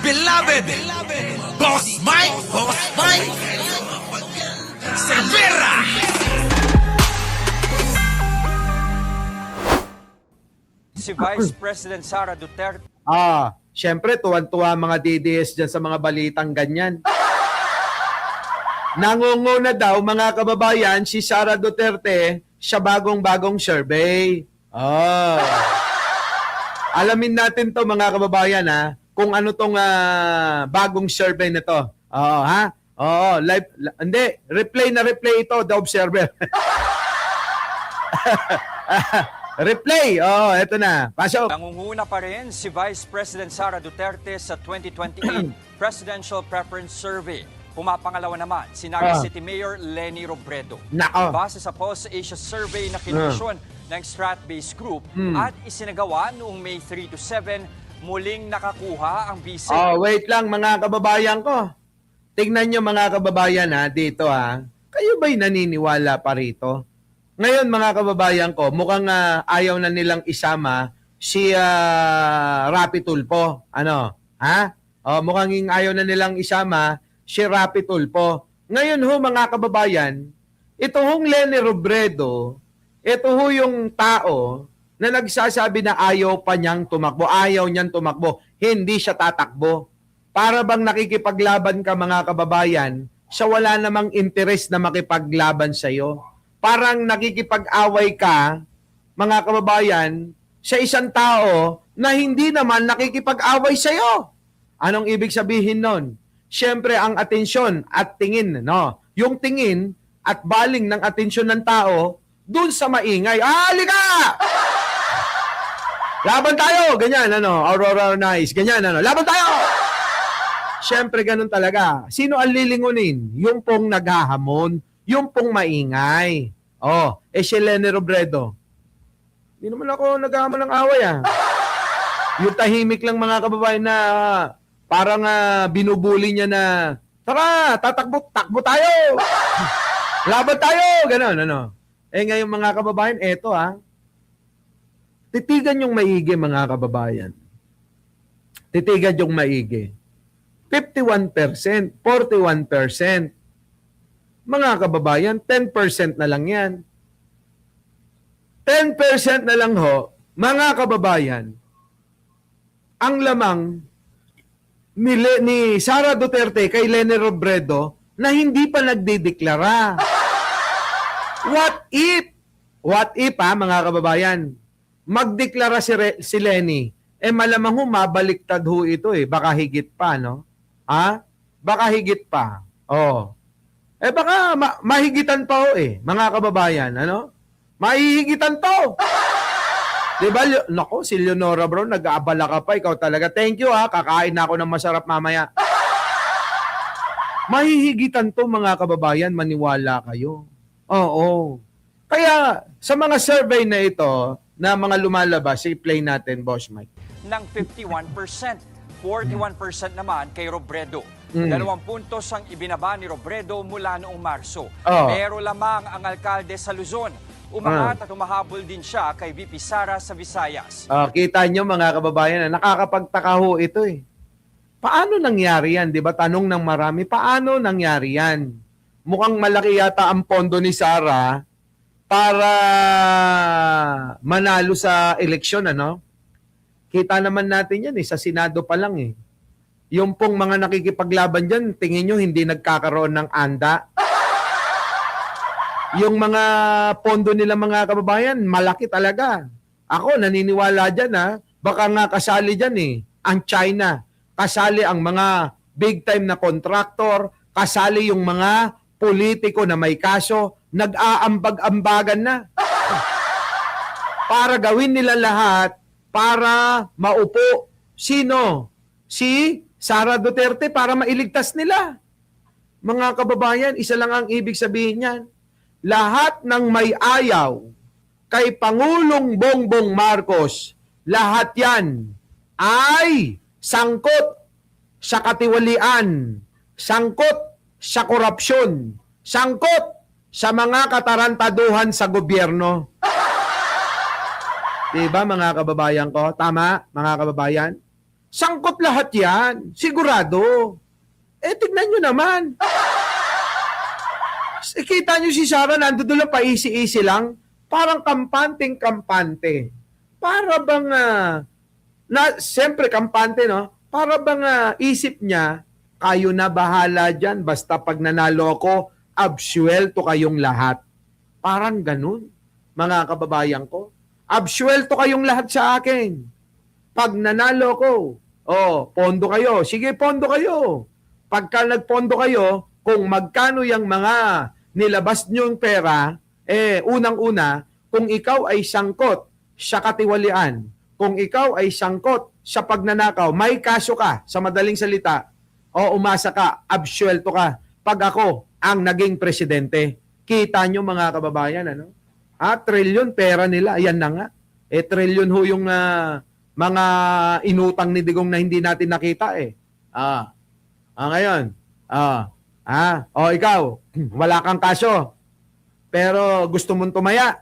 beloved Boss Mike Cervera. Si Vice President Sara Duterte. Syempre, tuwan-tuwa mga DDS dyan sa mga balitang ganyan. Nangunguna daw, mga kababayan, si Sara Duterte sa bagong-bagong survey. Alamin natin to mga kababayan, kung ano tong bagong survey na to. Live, hindi, replay ito, The Observer. Replay! Eto na. Pasok. Nangunguna pa rin si Vice President Sara Duterte sa 2028 Presidential Preference Survey. Pumapangalawa naman si Naga City Mayor Leni Robredo. Nako. Base sa Pulse Asia Survey na kinumisyon ng Strat-based Group at isinagawa noong May 3 to 7, muling nakakuha ang vice. Wait lang mga kababayan ko. Tingnan nyo mga kababayan dito Kayo ba'y naniniwala pa rito? Ngayon mga kababayan ko, mukhang ayaw na nilang isama si Rapi Tulfo. Mukhang ayaw na nilang isama si Rapi Tulfo. Ngayon mga kababayan, ito hong Leni Robredo, ito yung tao na nagsasabi na ayaw pa niyang tumakbo, ayaw niyang tumakbo, hindi siya tatakbo. Para bang nakikipaglaban ka mga kababayan, siya wala namang interes na makipaglaban sa'yo. Parang nakikipag-away ka, mga kababayan, sa isang tao na hindi naman nakikipag-away sa'yo. Anong ibig sabihin nun? Siyempre, ang atensyon at tingin, yung tingin at baling ng atensyon ng tao, dun sa maingay. Halika! Laban tayo! Ganyan, Aurora Nice. Ganyan, laban tayo! Siyempre, ganun talaga. Sino ang lilingunin? Yung pong naghahamon, yung pong maingay. Si Leni Robredo. Hindi naman ako naghahamon ng away, Yung tahimik lang mga kababayan na parang binubuli niya na, tara, takbo tayo! Laban tayo! Ganon, ngayon mga kababayan, eto titigan yung maigi mga kababayan. Titigan yung maigi. 51%, 41%. Mga kababayan, 10% na lang yan. 10% na lang mga kababayan, ang lamang ni Sara Duterte kay Leni Robredo na hindi pa nagdideklara. What if mga kababayan, magdeklara si Leni, malamang mabaliktad ito baka higit pa, Baka higit pa. Baka mahigitan pa mga kababayan, Mahihigitan to. Diba, si Leonora bro, nag-aabala ka pa, ikaw talaga. Thank you kakain na ako ng masarap mamaya. Mahihigitan to mga kababayan, maniwala kayo. Oo. Kaya, sa mga survey na ito, na mga lumalabas, i-play natin, Boss Mike. Ng 51%. 41% naman kay Robredo. 2 puntos ang ibinaba ni Robredo mula noong Marso. Pero lamang ang alkalde sa Luzon. Umangat at umahabol din siya kay VP Sara sa Visayas. Kita nyo mga kababayan, nakakapagtaka ito Paano nangyari yan? Di ba? Tanong ng marami, paano nangyari yan? Mukhang malaki yata ang pondo ni Sara para manalo sa eleksyon, Kita naman natin yan sa Senado pa lang Yung pong mga nakikipaglaban dyan, tingin nyo hindi nagkakaroon ng anda. Yung mga pondo nila mga kababayan, malaki talaga. Ako, naniniwala dyan baka nga kasali dyan ang China. Kasali ang mga big time na contractor, kasali yung mga politiko na may kaso, nag-aambag-ambagan na. Para gawin nila lahat, para maupo. Sino? Si Sara Duterte para mailigtas nila. Mga kababayan, isa lang ang ibig sabihin niyan. Lahat ng may ayaw kay Pangulong Bongbong Marcos, lahat yan ay sangkot sa katiwalian, sangkot sa korupsyon, sangkot sa mga katarantaduhan sa gobyerno. Diba mga kababayan ko? Tama mga kababayan? Sangkot lahat yan. Sigurado. Tignan nyo naman. Kita nyo si Sara, nandun lang pa easy-easy lang. Parang kampanteng-kampante. Para bang, siyempre kampante, no? Para bang isip niya, kayo na bahala dyan. Basta pag nanalo ako, absuelto kayong lahat. Parang ganun, mga kababayan ko. Absuelto kayong lahat sa akin. Pag nanalo ko, pondo kayo. Sige, pondo kayo. Pagka nagpondo kayo, kung magkano yung mga nilabas nyo yung pera, unang-una, kung ikaw ay sangkot sa katiwalian, kung ikaw ay sangkot sa pagnanakaw, may kaso ka, sa madaling salita, o umasa ka, absuelto ka. Pag ako ang naging presidente, kita nyo mga kababayan, ano? Trilyon pera nila, ayan na nga. Trilyon ho yung mga inutang ni Digong na hindi natin nakita eh. Ngayon, ikaw, wala kang kaso, pero gusto mong tumaya,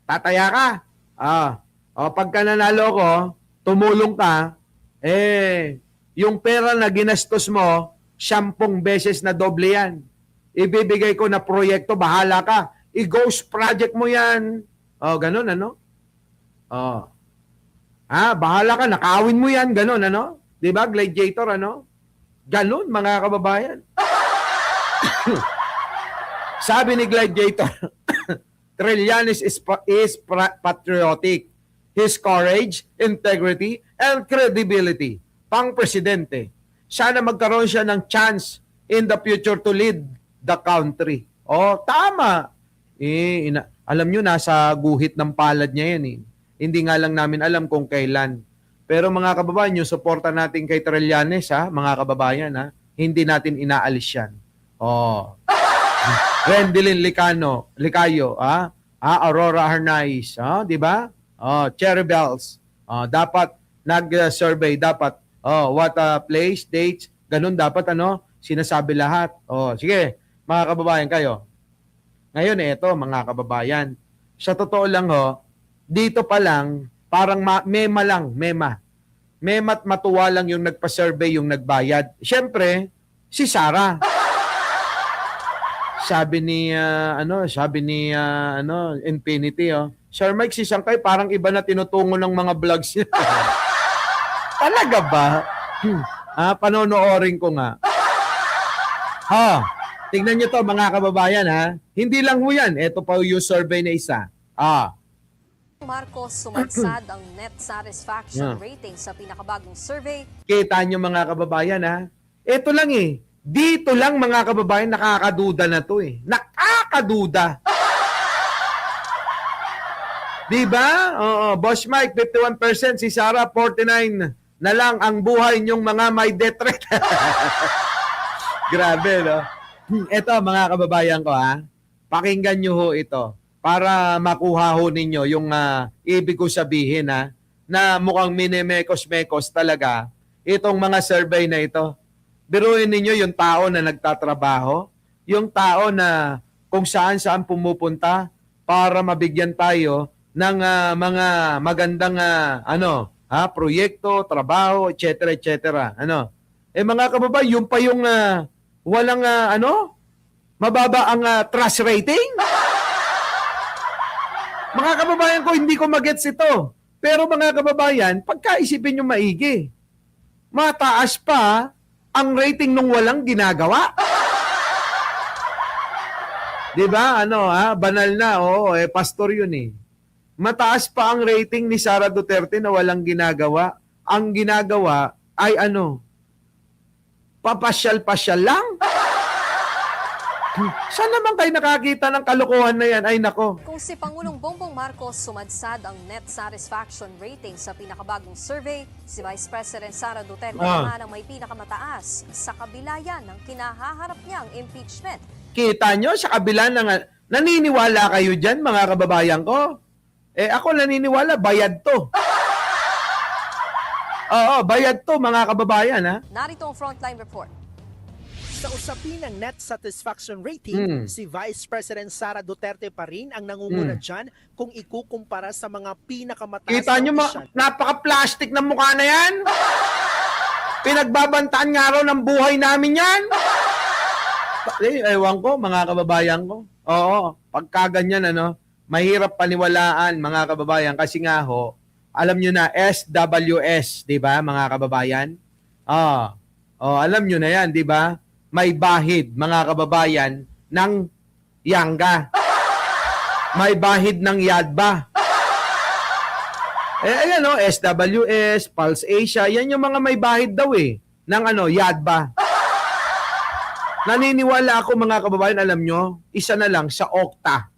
tataya ka. Pagka nanalo ko, tumulong ka, yung pera na ginastos mo, 10 beses na doble yan. Ibibigay ko na proyekto, bahala ka. I-ghost project mo yan. Ganun, ano? Bahala ka, nakawin mo yan, ganun, ano? Diba, gladiator, ano? Ganun, mga kababayan. Sabi ni Gladiator, Trillanes is patriotic. His courage, integrity, and credibility. Pang-presidente. Sana magkaroon siya ng chance in the future to lead the country. Tama. Alam nyo, nasa guhit ng palad niya yan. Hindi nga lang namin alam kung kailan. Pero mga kababayan, yung suporta natin kay Trillanes, mga kababayan, hindi natin inaalis yan. Rendelyn Licayo, Aurora Harnais, di ba? Cherry Bells. Dapat nag-survey, dapat what place, dates, ganun dapat sinasabi lahat. Sige, mga kababayan kayo. Ngayon ito, mga kababayan, sa totoo lang dito pa lang parang mema't matuwa lang yung nagpa-survey, yung nagbayad. Siyempre, si Sara. Sabi ni Infinity, Sir Mike, si Sangkay parang iba na tinutungo ng mga vlogs niya. Talaga ba? Panonoorin ko nga. Tignan niyo to mga kababayan Hindi lang ho yan. Ito pa yung survey na isa. Marcos sumadsad ang net satisfaction rating sa pinakabagong survey. Kita niyo mga kababayan Ito lang Dito lang mga kababayan nakakaduda na to Nakakaduda. Diba? Boss Mike, 51%. Si Sara, 49% na lang ang buhay niyong mga may death rate. Grabe, no? Ito, mga kababayan ko, pakinggan niyo ho ito para makuha ho ninyo yung ibig ko sabihin, na mukhang minimekos-mekos talaga itong mga survey na ito. Biruin ninyo yung tao na nagtatrabaho, yung tao na kung saan-saan pumupunta para mabigyan tayo ng mga magandang proyekto, trabaho, etc. etc. Mga kababayan, yung pa yung walang mababa ang trust rating. Mga kababayan ko, hindi ko magets ito. Pero mga kababayan, pagkaisipin nyo maigi, mataas pa ang rating nung walang ginagawa. Diba? Banal na. Pastor yun Mataas pa ang rating ni Sara Duterte na walang ginagawa. Ang ginagawa ay papasyal-pasyal lang. Saan naman kayo nakakita ng kalokohan na yan? Ay nako. Kung si Pangulong Bongbong Marcos sumadsad ang net satisfaction rating sa pinakabagong survey, si Vice President Sara Duterte naman ang may pinakamataas sa kabila yan ng kinahaharap niyang impeachment. Kita nyo sa kabila ng naniniwala kayo dyan mga kababayan ko? Ako naniniwala, bayad to. Bayad to mga kababayan Narito ang frontline report. Sa usapin ng net satisfaction rating, si Vice President Sara Duterte pa rin ang nangunguna dyan kung ikukumpara sa mga pinakamataas Kita nyo, napaka-plastic ng mukha na yan. Pinagbabantaan nga raw ng buhay namin yan. Ewan ko, mga kababayan ko. Oo, pagka ganyan, mahirap paniwalaan, mga kababayan, kasi nga ho, alam nyo na, SWS, di ba, mga kababayan? Alam nyo na yan, di ba? May bahid, mga kababayan, ng Yangga. May bahid ng Yadba. Ayan, SWS, Pulse Asia, yan yung mga may bahid daw ng Yadba. Naniniwala ako, mga kababayan, alam nyo, isa na lang sa Okta.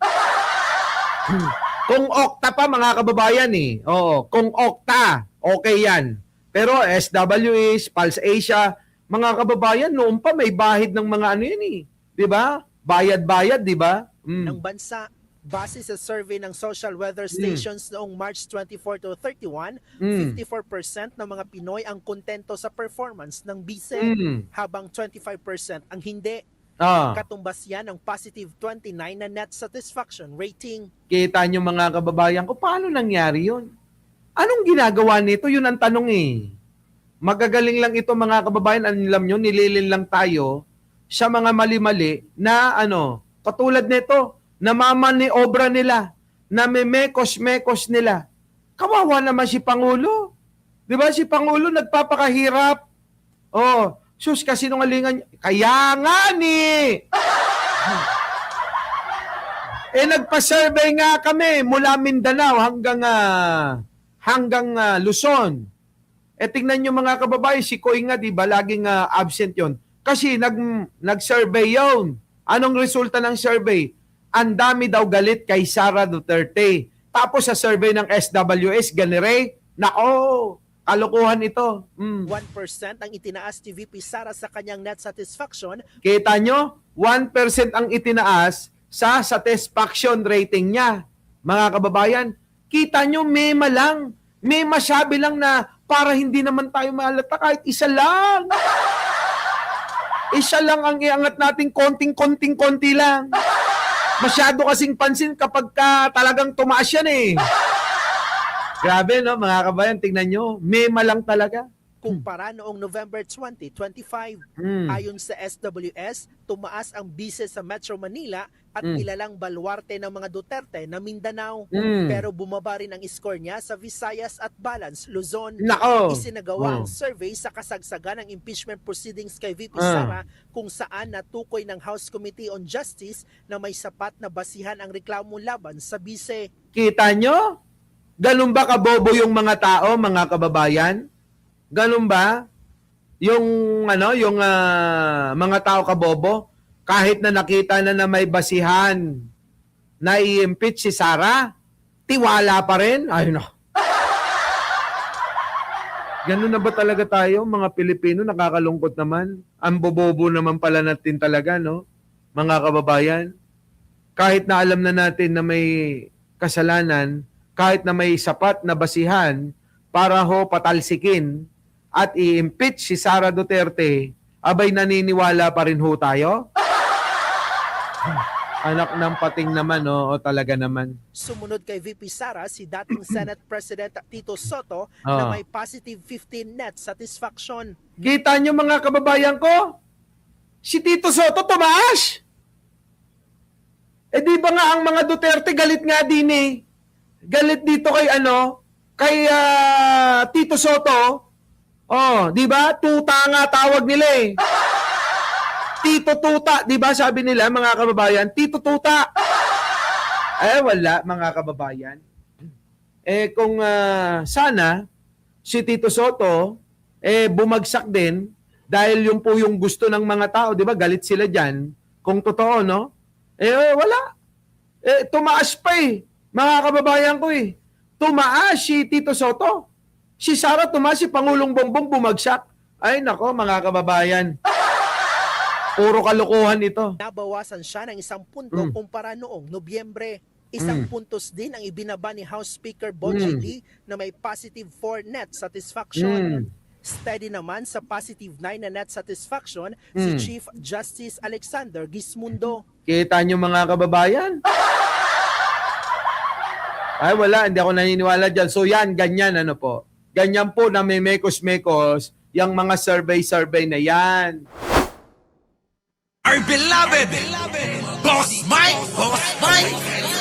Kung Okta pa, mga kababayan Oo, kung Okta, okay yan. Pero SWS, Pulse Asia, mga kababayan, noon pa may bahid ng mga yan Di ba? Bayad-bayad, di ba? Ng bansa. Base sa survey ng social weather stations noong March 24 to 31, 54% ng mga Pinoy ang kontento sa performance ng BICE, habang 25% ang hindi. Katumbas yan ng positive 29 na net satisfaction rating. Kita nyo, mga kababayan ko, paano nangyari yun? Anong ginagawa nito? Yun ang tanong Magagaling lang ito, mga kababayan. Alam nyo, nililin lang tayo sa mga mali-mali na katulad nito, namamaniobra nila, namemekos-mekos nila. Kawawa naman si Pangulo. Di ba si Pangulo nagpapakahirap? Sus, kasinungalingan. Kaya nga nagpa-survey nga kami mula Mindanao hanggang Luzon. Tingnan nyo, mga kababayan, si Koy nga, di ba, laging absent yon. Kasi nag-survey yon. Anong resulta ng survey? Ang dami daw galit kay Sara Duterte. Tapos sa survey ng SWS, ganire, nako, kalokohan ito. 1% ang itinaas ni VP Sara sa kanyang net satisfaction. Kita nyo, 1% ang itinaas sa satisfaction rating niya. Mga kababayan, kita nyo, mema lang. May masabi lang na para hindi naman tayo mahalata, kahit isa lang. Isa lang ang iangat natin, konting-konti lang. Masyado kasing pansin kapag talagang tumaas yan Grabe, mga kabayan, tingnan nyo. Mema lang talaga. Kumpara noong November 2025, ayon sa SWS, tumaas ang BICE sa Metro Manila at kilalang baluarte ng mga Duterte na Mindanao. Pero bumaba rin ang score niya sa Visayas at Balance, Luzon. Nako! Isinagawa ang survey sa kasagsagan ng impeachment proceedings kay VP Sara, kung saan natukoy ng House Committee on Justice na may sapat na basihan ang reklamo laban sa BICE. Kita nyo? Ganun ba kabobo yung mga tao, mga kababayan? Ganun ba? Yung mga tao kabobo, kahit na nakita na may basihan na i-impeach si Sara, tiwala pa rin? Ay, no. Ganun na ba talaga tayo, mga Pilipino? Nakakalungkot naman. Ang bobobo naman pala natin talaga, no? Mga kababayan. Kahit na alam na natin na may kasalanan, kahit na may sapat na basihan para patalsikin at i-impeach si Sara Duterte, abay naniniwala pa rin tayo? Anak ng pating naman, talaga naman. Sumunod kay VP Sara si dating Senate President Tito Soto na may positive 15 net satisfaction. Kita nyo, mga kababayan ko? Si Tito Soto tumaas! Di ba nga ang mga Duterte galit nga din Galit dito kay Tito Soto. Di ba? Tuta nga tawag nila Tito Tuta, di ba sabi nila, mga kababayan? Tito Tuta. Wala, mga kababayan. Kung sana si Tito Soto bumagsak din dahil yung po yung gusto ng mga tao, di ba? Galit sila diyan. Kung totoo, no? Wala. Tumaas pa mga kababayan ko Tumaas si Tito Soto. Si Sara tumaas, si Pangulong Bongbong bumagsak. Ay nako, mga kababayan. Puro kalokohan ito. Nabawasan siya ng 1 punto kumpara noong Nobyembre. 1 puntos din ang ibinaba ni House Speaker Bongie Lee na may positive 4 net satisfaction. Steady naman sa positive 9 na net satisfaction si Chief Justice Alexander Gismundo. Kita nyo, mga kababayan? Ay wala, hindi ako naniniwala dyan. So yan, ganyan po. Ganyan po na may mekos-mekos yung mga survey na yan. Our beloved Boss Mike! Boss Mike!